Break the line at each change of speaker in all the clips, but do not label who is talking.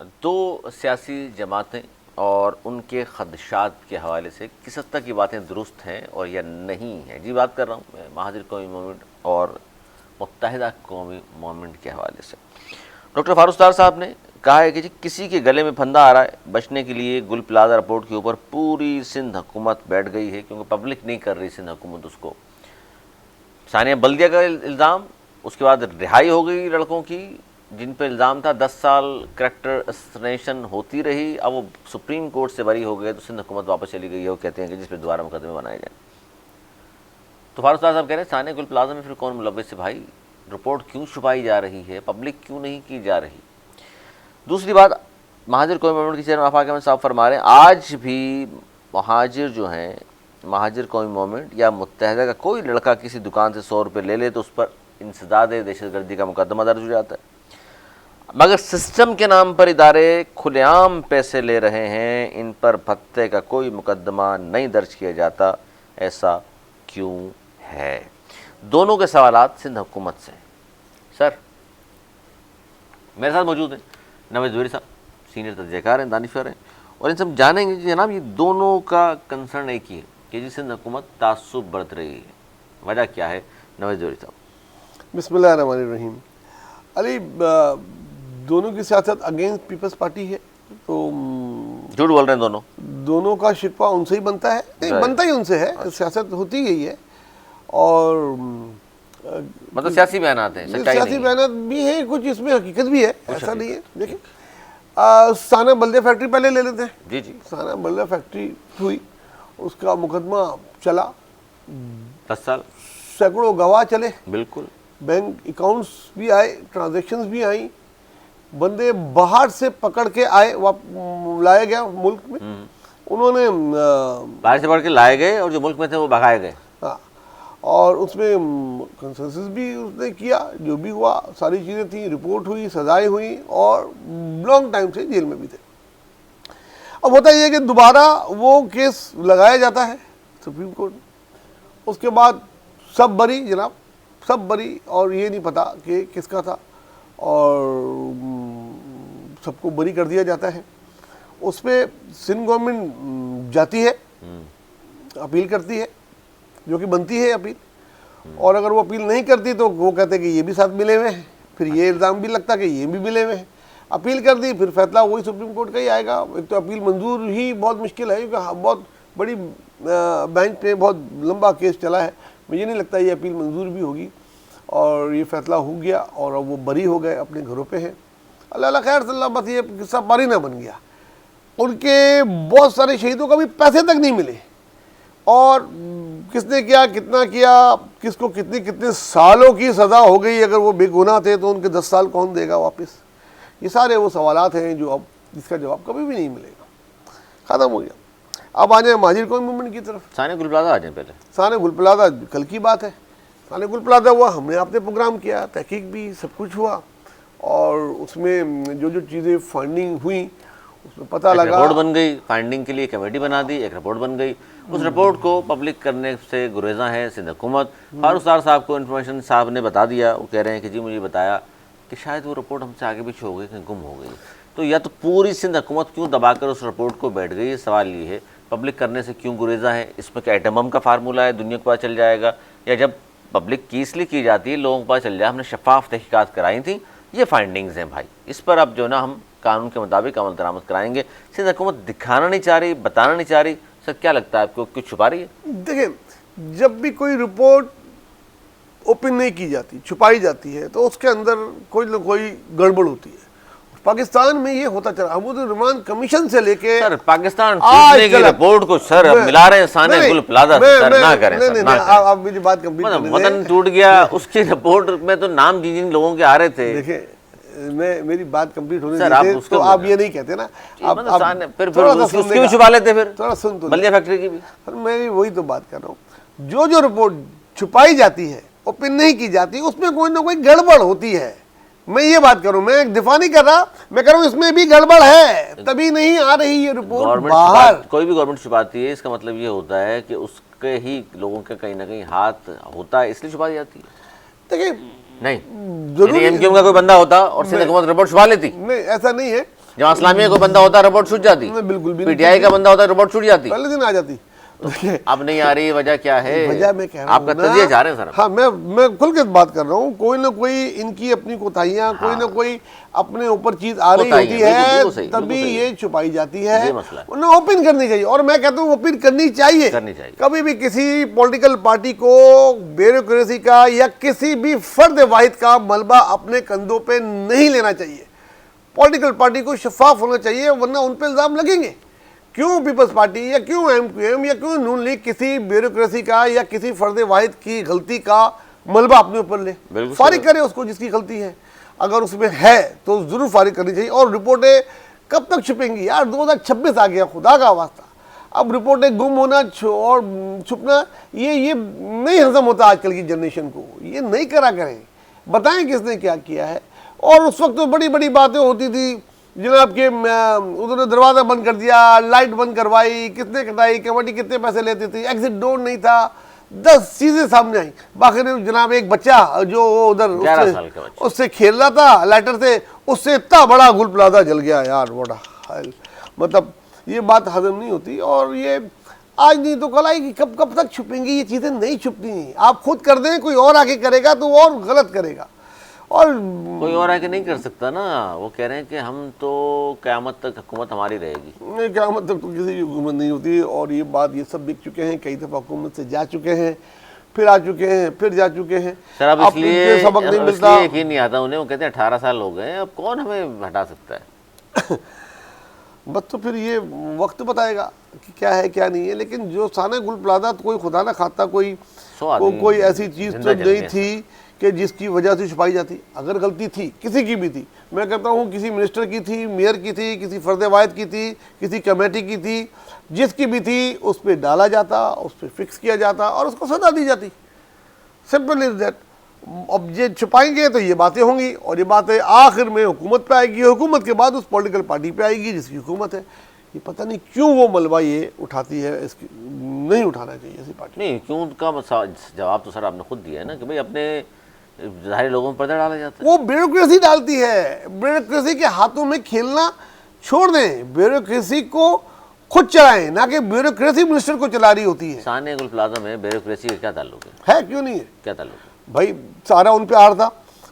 दो सियासी जमातें और उनके खदशात के हवाले से किस हद तक ये बातें दुरुस्त हैं और या नहीं हैं, जी बात कर रहा हूँ मैं महाजिर कौमी मूवमेंट और मुत्तहिदा कौमी मूवमेंट के हवाले से। डॉक्टर फारूक सत्तार साहब ने कहा है कि जी किसी के गले में फंदा आ रहा है, बचने के लिए गुल प्लाजा रिपोर्ट के ऊपर पूरी सिंध हुकूमत बैठ गई है, क्योंकि पब्लिक नहीं कर रही सिंध हुकूमत उसको। सानिया बल्दिया का इल्ज़ाम, उसके बाद रिहाई हो गई लड़कों की जिन पर इल्ज़ाम था, 10 साल करैक्टर असैसिनेशन होती रही, अब वो सुप्रीम कोर्ट से बरी हो गए तो सिंध हुकूमत वापस चली गई है। वो कहते हैं कि जिस पर दोबारा मुकदमे बनाए जाए। तो फारूक साहब कह रहे हैं सानिया गुल प्लाजा में फिर कौन मुलव्वस है भाई, रिपोर्ट क्यों छुपाई जा रही है, पब्लिक क्यों नहीं की जा रही। दूसरी बात, महाजिर कौमी मूवमेंट के चेयरमैन आफाक अहमद साहब फरमा रहे हैं आज भी महाजिर जो हैं, महाजिर कौमी मूवमेंट या मुत्तहिदा का कोई लड़का किसी दुकान से 100 रुपये ले ले तो उस पर इंसदाद दहशतगर्दी का मुकदमा दर्ज हो जाता है। मगर सिस्टम के नाम पर इदारे खुलेआम पैसे ले रहे हैं, इन पर भत्ते का कोई मुकदमा नहीं दर्ज किया जाता, ऐसा क्यों है। दोनों के सवालात सिंध हुकूमत से। सर मेरे साथ मौजूद हैं नवेद ज़ुहैरी साहब, सीनियर तजज़ियाकार हैं, दानिशवर हैं, और इनसे हम जानेंगे कि जनाब ये दोनों का कंसर्न एक ही है कि जी सिंध हुकूमत तासुब बरत रही है, वजह क्या है। नवेद ज़ुहैरी साहब।
बिस्मिल्लाहिर्रहमानिर्रहीम। अली, दोनों की सियासत अगेंस्ट पीपल्स पार्टी है, तो
झूठ बोल रहे हैं
दोनों का शिकवा उनसे ही बनता है, नहीं बनता ही उनसे है, सियासत होती यही है। और
मतलब सियासी बयान आते हैं,
सियासी बयान भी है, कुछ इसमें हकीकत भी है, ऐसा नहीं है। देखिए साना बल्दिया फैक्ट्री पहले ले लेते हैं।
जी जी,
साना बल्दिया फैक्ट्री हुई, उसका मुकदमा चला,
10 साल,
सैकड़ों गवाह चले,
बिल्कुल,
बैंक अकाउंट्स भी आए, ट्रांजैक्शंस भी आई, बंदे बाहर से पकड़ के आए, लाया गया मुल्क में, उन्होंने
बाहर से पकड़ के लाए गए और जो मुल्क में थे वो भगाए गए।
हाँ, और उसमें कंसेंसस भी उसने किया, जो भी हुआ सारी चीज़ें थी, रिपोर्ट हुई, सजाएं हुई, और लॉन्ग टाइम से जेल में भी थे। अब होता यह है कि दोबारा वो केस लगाया जाता है सुप्रीम कोर्ट में, उसके बाद सब बरी जनाब, सब बरी, और ये नहीं पता कि किसका था, और सबको बरी कर दिया जाता है। उस पर सिंध गवर्नमेंट जाती है, अपील करती है, जो कि बनती है अपील, और अगर वो अपील नहीं करती तो वो कहते हैं कि ये भी साथ मिले हुए हैं, फिर ये इल्ज़ाम भी लगता कि ये भी मिले हुए हैं। अपील कर दी, फिर फैसला वही सुप्रीम कोर्ट का ही आएगा। एक तो अपील मंजूर ही बहुत मुश्किल है, क्योंकि बहुत बड़ी बेंच पे बहुत लंबा केस चला है, मुझे नहीं लगता ये अपील मंजूर भी होगी, और ये फैसला हो गया और अब वो बरी हो गए, अपने घरों पे हैं, अल्लाह खैर सल्ला। बस ये किस्सा बारी ना बन गया। उनके बहुत सारे शहीदों का भी पैसे तक नहीं मिले, और किसने किया, कितना किया, किसको कितनी कितने सालों की सज़ा हो गई, अगर वो बेगुनाह थे तो उनके 10 साल कौन देगा वापस। ये सारे वो सवालात हैं जो अब जिसका जवाब कभी भी नहीं मिलेगा, ख़त्म हो गया। अब आ जाए महाजिर कौमी मूवमेंट की तरफ।
सानिया गुल प्लाजा आ जाए पहले।
सानिया गुल प्लाजा कल की बात है। सानिया गुल प्लाजा हुआ, हमने आपने प्रोग्राम किया, तहकीक भी सब कुछ हुआ, और उसमें जो जो चीज़ें फाइंडिंग हुई उसमें पता लगा,
रिपोर्ट बन गई, फाइंडिंग के लिए कमेटी बना दी, एक रिपोर्ट बन गई। उस रिपोर्ट को पब्लिक करने से गुरेजा है सिंध हुकूमत। फारूक सत्तार साहब को इन्फॉर्मेशन साहब ने बता दिया, वो कह रहे हैं कि जी मुझे बताया कि शायद वो रिपोर्ट हमसे आगे पीछे हो गई, कहीं गुम हो गई। तो या तो पूरी सिंध हुकूमत क्यों दबाकर उस रिपोर्ट को बैठ गई, सवाल ये है। पब्लिक करने से क्यों गुरेजा है, इसमें क्या एटम बम का फार्मूला है, दुनिया को पता चल जाएगा, या जब पब्लिक की इसलिए की जाती है लोगों को पता चल जाए हमने शफाफ तहकीकात कराई थी, ये फाइंडिंग्स हैं भाई, इस पर अब जो ना हम कानून के मुताबिक अमल दरामद कराएंगे। सिंध हुकूमत दिखाना नहीं चाह रही, बताना नहीं चाह रही। सर क्या लगता है आपको, कुछ छुपा रही है?
देखिए, जब भी कोई रिपोर्ट ओपन नहीं की जाती, छुपाई जाती है, तो उसके अंदर कोई न कोई गड़बड़ होती है। पाकिस्तान में ये होता चला, अहमद कमीशन से लेके
सर पाकिस्तान टूटने की रिपोर्ट को सर मिला रहे हैं सानिया गुल प्लाजा से। सर ना करें, सर ना करें।
आप मेरी बात कंप्लीट
मतलब वतन टूट गया, उसकी रिपोर्ट में तो नाम जिन जिन लोगों के आ रहे थे।
देखिए, मैं मेरी बात कंप्लीट होने
सर,
देते, तो आप ये नहीं कहते ना,
फिर उसकी भी छुपा लेते, फिर
थोड़ा सुन तो
बल्दिया फैक्ट्री की भी।
सर मैं वही तो बात कर रहा हूँ, जो जो रिपोर्ट छुपाई जाती है, ओपन नहीं की जाती, उसमें कोई ना कोई गड़बड़ होती है। मैं ये बात करूं, मैं एक दिफा नहीं कर रहा, मैं कह रहा हूं इसमें भी गड़बड़ है, तभी नहीं आ रही ये रिपोर्ट बाहर।
कोई भी गवर्नमेंट छुपाती है, इसका मतलब ये होता है कि उसके ही लोगों के कहीं ना कहीं हाथ होता है, इसलिए छुपाई जाती है।
देखिए
नहीं, यदि एमक्यूएम का कोई बंदा होता और सिंध हुकूमत रिपोर्ट छुपा लेती,
नहीं ऐसा नहीं है।
जहाँ इस्लामिया को बंदा होता रिपोर्ट छूट जाती,
बिल्कुल भी
पीटीआई का बंदा होता रिपोर्ट छूट जाती,
पहले दिन आ जाती।
अब नहीं आ रही, वजह क्या है?
वजह मैं कह रहा हूं
आपका तजिया जा रहे हैं सर।
हाँ, मैं खुल के बात कर रहा हूँ। कोई ना कोई इनकी अपनी कोताहियां, कोई ना कोई अपने ऊपर चीज आ रही होती है, तभी ये छुपाई जाती है। उन्हें ओपन करनी चाहिए, और मैं कहता हूँ ओपन करनी चाहिए। कभी भी किसी पॉलिटिकल पार्टी को ब्यूरोक्रेसी का या किसी भी फर्द वाहिद का मलबा अपने कंधों पे नहीं लेना चाहिए। पॉलिटिकल पार्टी को शफाफ होना चाहिए, वरना उन पे इल्जाम लगेंगे। क्यों पीपल्स पार्टी या क्यों एमक्यूएम या क्यों नून लीग किसी ब्यूरोक्रेसी का या किसी फर्द वाहिद की गलती का मलबा अपने ऊपर ले? फारिग करे उसको जिसकी गलती है। अगर उसमें है तो जरूर फारिग करनी चाहिए। और रिपोर्टें कब तक छुपेंगी यार? 2026 आ गया, खुदा का वास्ता। अब रिपोर्टें गुम होना और छुपना ये नहीं हजम होता आजकल की जनरेशन को। ये नहीं करा करें, बताएं किसने क्या किया है। और उस वक्त तो बड़ी बड़ी बातें होती थी, जनाब के उन्होंने दरवाज़ा बंद कर दिया, लाइट बंद करवाई, कितने कटाई, कमेटी कितने पैसे लेती थी, एग्जिट डोर नहीं था, 10 चीज़ें सामने आई। बाकी जनाब एक बच्चा जो उधर उससे खेल रहा था लाइटर से, उससे इतना बड़ा गुल प्लाजा जल गया यार, बड़ा मतलब ये बात हजम नहीं होती। और ये आज नहीं तो कल आएगी। कब तक छुपेंगी ये चीज़ें? नहीं छुपती। आप खुद कर दें, कोई और आके करेगा तो और गलत करेगा, और
कोई और आके नहीं कर सकता ना। वो कह रहे हैं कि हम तो क़यामत तक हुकूमत हमारी रहेगी।
नहीं, क़यामत तक तो किसी की हुकूमत नहीं होती। और ये बात ये सब बिक चुके हैं, कई दफ़ा हुकूमत से जा चुके हैं, फिर आ चुके हैं, फिर जा चुके हैं।
सर अब इसलिए सबक नहीं मिलता, यकीन नहीं आता उन्हें। वो कहते हैं 18 साल हो गए, अब कौन हमें हटा सकता है?
बस तो फिर ये वक्त बताएगा कि क्या है क्या नहीं है। लेकिन जो साना गुल प्लाजा तो कोई खुदा ना खाता, कोई ऐसी चीज़ तो नहीं थी कि जिसकी वजह से छुपाई जाती। अगर गलती थी किसी की भी थी, मैं कहता हूँ किसी मिनिस्टर की थी, मेयर की थी, किसी फर्द वाहिद की थी, किसी कमेटी की थी, जिसकी भी थी उस पर डाला जाता, उस पर फिक्स किया जाता और उसको सजा दी जाती। Simple is that. अब ये छुपाएंगे तो ये बातें होंगी, और ये बातें आखिर में हुकूमत पे आएगी, हुकूमत के बाद उस पॉलिटिकल पार्टी पे आएगी जिसकी हुकूमत है। ये पता नहीं क्यों वो मलबा ये उठाती है, इसकी नहीं उठाना चाहिए ऐसी पार्टी।
नहीं, क्यों का जवाब तो सर आपने खुद दिया है ना कि भाई अपने ज़ाहिर लोगों पर पर्दा डाला जाता है।
वो ब्यूरोक्रेसी डालती है। ब्यूरोक्रेसी के हाथों में खेलना छोड़ दें, ब्यूरोक्रेसी को खुद चलाएं, ना कि ब्यूरोक्रेसी मिनिस्टर को चला रही होती है।
सानिया गुल प्लाजा में ब्यूरोक्रेसी का क्या ताल्लुक है?
क्यों नहीं है?
क्या ताल्लुक है
भाई? सारा उन पे आ रहा था,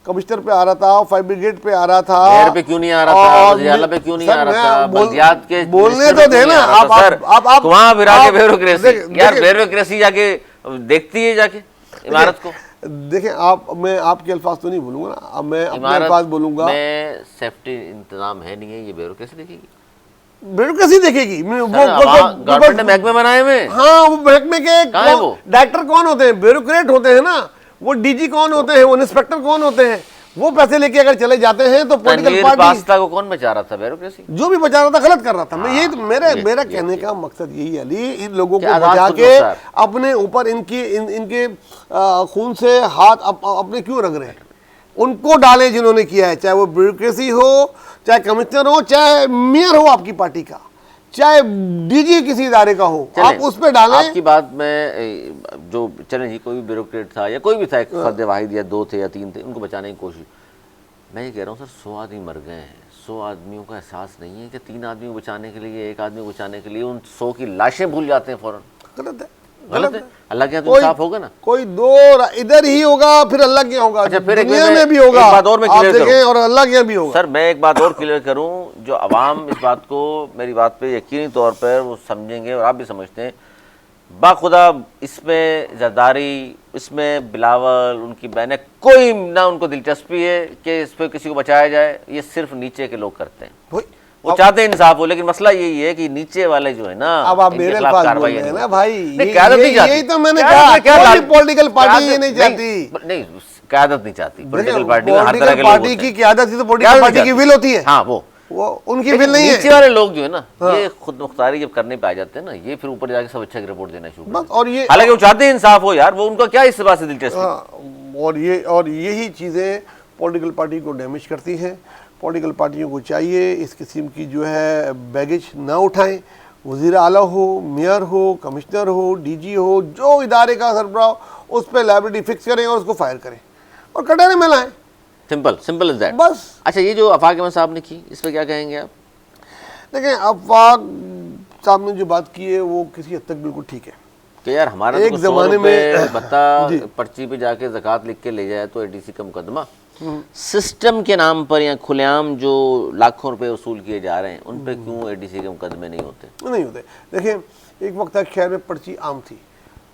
कमिश्नर पे आ रहा था, फायर ब्रिगेड पे आ रहा था,
मेयर पे क्यों नहीं आ रहा था, वज़ीर-ए-आला पे क्यों नहीं आ रहा था, बल्दियात के
बोलने तो देना।
आप वहाँ फिरा के ब्यूरोक्रेसी, यार ब्यूरोक्रेसी जाके देखती है जाके इमारत को।
देखें आप, मैं आपके अल्फाज तो नहीं बोलूंगा ना, अब मैं अपने अल्फाज बोलूंगा।
मैं सेफ्टी इंतजाम है नहीं है, ये ब्यूरोक्रेसी देखेगी,
ब्यूरोक्रेसी देखेगी।
गवर्नमेंट ने महकमे बनाए हुए।
हाँ, वो महकमे के डायरेक्टर कौन होते हैं? ब्यूरोक्रेट होते हैं ना। वो डीजी कौन होते हैं? वो इंस्पेक्टर कौन होते हैं? वो पैसे लेके अगर चले जाते हैं तो पॉलिटिकल पार्टी
को कौन बचा रहा था? ब्यूरोक्रेसी जो
भी बचा रहा था गलत कर रहा था। मैं यही तो मेरा कहने का मकसद यही है अली, इन लोगों को बचा के अपने ऊपर इनके खून से हाथ अपने क्यों रंग रहे हैं? उनको डालें जिन्होंने किया है, चाहे वो ब्यूरोक्रेसी हो, चाहे कमिश्नर हो, चाहे मेयर हो आपकी पार्टी का, चाहे डीजी किसी इदारे का हो, आप उस पर डालें।
आपकी बात में जो चले जी, कोई भी ब्यूरोक्रेट था या कोई भी था, एक फर्द वाहिद या 2 थे या 3 थे, उनको बचाने की कोशिश। मैं ये कह रहा हूँ सर, 100 आदमी मर गए हैं, 100 आदमियों का एहसास नहीं है कि 3 आदमी को बचाने के लिए, 1 आदमी को बचाने के लिए उन 100 की लाशें भूल जाते हैं फौरन।
गलत है,
गलत है। अल्लाह के यहाँ तो इंसाफ होगा ना।
कोई दो इधर ही होगा, फिर अल्लाह के यहाँ होगा।
अच्छा, फिर
दुनिया में भी होगा,
एक बात और मैं क्लियर करूं,
और अल्लाह के यहाँ भी होगा।
सर मैं एक बात और क्लियर करूं, जो अवाम इस बात को, मेरी बात पे यकीनी तौर पर वो समझेंगे और आप भी समझते हैं, बाखुदा इसमें जरदारी, इसमें बिलावल, उनकी बहनें, कोई ना उनको दिलचस्पी है कि इस पर किसी को बचाया जाए। ये सिर्फ नीचे के लोग करते हैं, वो चाहते हैं इंसाफ हो, लेकिन मसला यही है कि नीचे वाले जो है ना,
अब आप मेरे पास बोल रहे हैं ना भाई,
यही
तो मैंने कहा, कोई पॉलिटिकल पार्टी ये नहीं चाहती।
नहीं, क़यादत नहीं चाहती पॉलिटिकल पार्टी,
पार्टी की क़यादत ही तो पॉलिटिकल पार्टी की विल होती है।
हाँ, वो
उनकी विल नहीं है।
नीचे वाले लोग जो है ना, ये खुद मुख्तारी जब करने पे आ जाते हैं ना, ये फिर ऊपर जाके सब अच्छा की रिपोर्ट देना शुरू करते हैं।
और ये
हालांकि वो चाहते हैं इंसाफ हो यार, वो उनका क्या इस बात से दिलचस्पी।
और यही चीज़ें पॉलिटिकल पार्टी को डैमेज करती हैं। पॉलिटिकल पार्टियों को चाहिए इस किस्म की जो है बैगेज ना उठाएं। वज़ीर आला हो, मेयर हो, कमिश्नर हो, डीजी हो, जो इदारे का सरबराह, उस पर लायबिलिटी फिक्स करें और उसको फायर करें और कटहरे में लाएं।
सिंपल इज दैट,
बस।
अच्छा, ये जो आफाक अहमद साहब ने की, इस पर क्या कहेंगे आप?
देखें अफवाक साहब ने जो बात की है वो किसी हद तक बिल्कुल ठीक है
कि यार हमारा
एक
तो
ज़माने में
बता पर्ची पे जाके ज़कात लिख के ले जाए तो एडीसी का मुकदमा। सिस्टम के नाम पर या खुलेआम जो लाखों रुपए वसूल किए जा रहे हैं उन पे क्यों एडीसी के मुकदमे नहीं होते?
नहीं होते। देखिए एक वक्त तक शहर में पर्ची आम थी,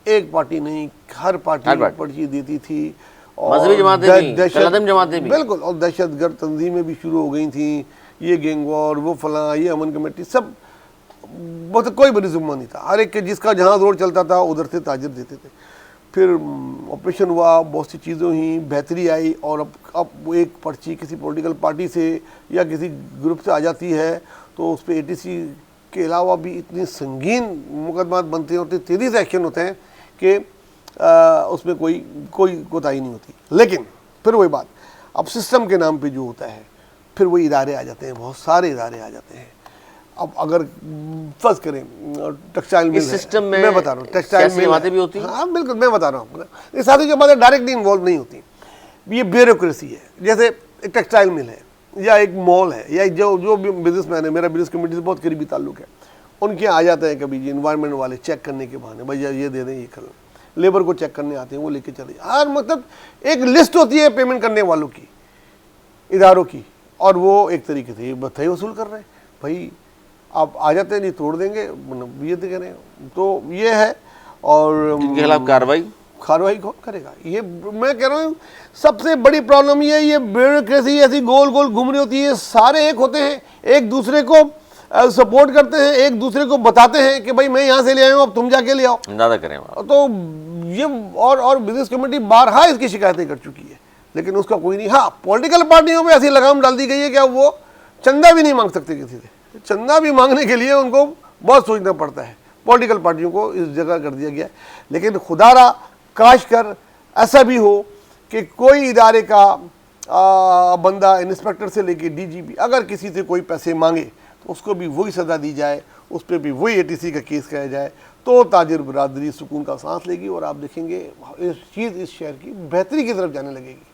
एक पार्टी नहीं हर पार्टी पर्ची देती थी और
मजहबी जमातें भी, कलदम जमातें भी,
बिल्कुल, और दहशतगर्द तंजीमें भी शुरू हो गई थी, ये गैंग वॉर, वो फलां, ये अमन कमेटी, सब मतलब कोई बड़ी जुम्मा नहीं था। हर एक के जिसका जहाँ जोर चलता था उधर से ताजर देते थे। फिर ऑपरेशन हुआ, बहुत सी चीज़ों ही बेहतरी आई और अब वो एक पर्ची किसी पॉलिटिकल पार्टी से या किसी ग्रुप से आ जाती है तो उस पर एटीसी के अलावा भी इतनी संगीन मुकदमात बनते हैं और तेज़ी से एक्शन होते हैं कि उसमें कोई कोताही नहीं होती। लेकिन फिर वही बात, अब सिस्टम के नाम पे जो होता है फिर वही इदारे आ जाते हैं, बहुत सारे इदारे आ जाते हैं। अब अगर फर्ज करें टेक्सटाइल मिल
सिस्टम में
मैं बता रहा हूँ टेक्सटाइल मिल
भी होती है।
हाँ बिल्कुल, मैं बता रहा हूँ ये सारी जो बातें डायरेक्टली इन्वॉल्व नहीं होती, ये ब्यूरोक्रेसी है। जैसे एक टेक्सटाइल मिल है या एक मॉल है या जो बिजनेसमैन है, मेरा बिजनेस कमेटी से बहुत करीबी ताल्लुक है, उनके यहाँ आ जाते हैं कभी इन्वायरमेंट वाले चेक करने के बहाने, भैया ये दे दें, ये कर लें, लेबर को चेक करने आते हैं, वो लेके चले। हर मतलब एक लिस्ट होती है पेमेंट करने वालों की, इदारों की, और वो एक तरीके से भत्ते वसूल कर रहे हैं। भाई आप आ जाते हैं, नहीं तोड़ देंगे, मतलब ये कह रहे हैं, तो ये है। और
इनके खिलाफ कार्रवाई
कौन करेगा? ये मैं कह रहा हूँ सबसे बड़ी प्रॉब्लम ये है, ये ब्यूरोक्रेसी ऐसी गोल गोल घूम रही होती है। सारे एक होते हैं, एक दूसरे को सपोर्ट करते हैं, एक दूसरे को बताते हैं कि भाई मैं यहाँ से ले आया हूँ, अब तुम जाके ले आओ, ज़्यादा करें। तो ये और बिजनेस कमेटी बारहा इसकी शिकायतें कर चुकी है, लेकिन उसका कोई नहीं। हाँ, पॉलिटिकल पार्टियों पे ऐसी लगाम डाल दी गई है कि अब वो चंदा भी नहीं मांग सकते किसी से। चंदा भी मांगने के लिए उनको बहुत सोचना पड़ता है, पॉलिटिकल पार्टियों को इस जगह कर दिया गया है। लेकिन खुदारा काश कर ऐसा भी हो कि कोई इदारे का बंदा इंस्पेक्टर से लेके डीजीपी अगर किसी से कोई पैसे मांगे तो उसको भी वही सज़ा दी जाए, उस पर भी वही एटीसी का केस किया जाए, तो ताजिर बरादरी सुकून का सांस लेगी और आप देखेंगे इस शहर की बेहतरी की तरफ जाने लगेगी।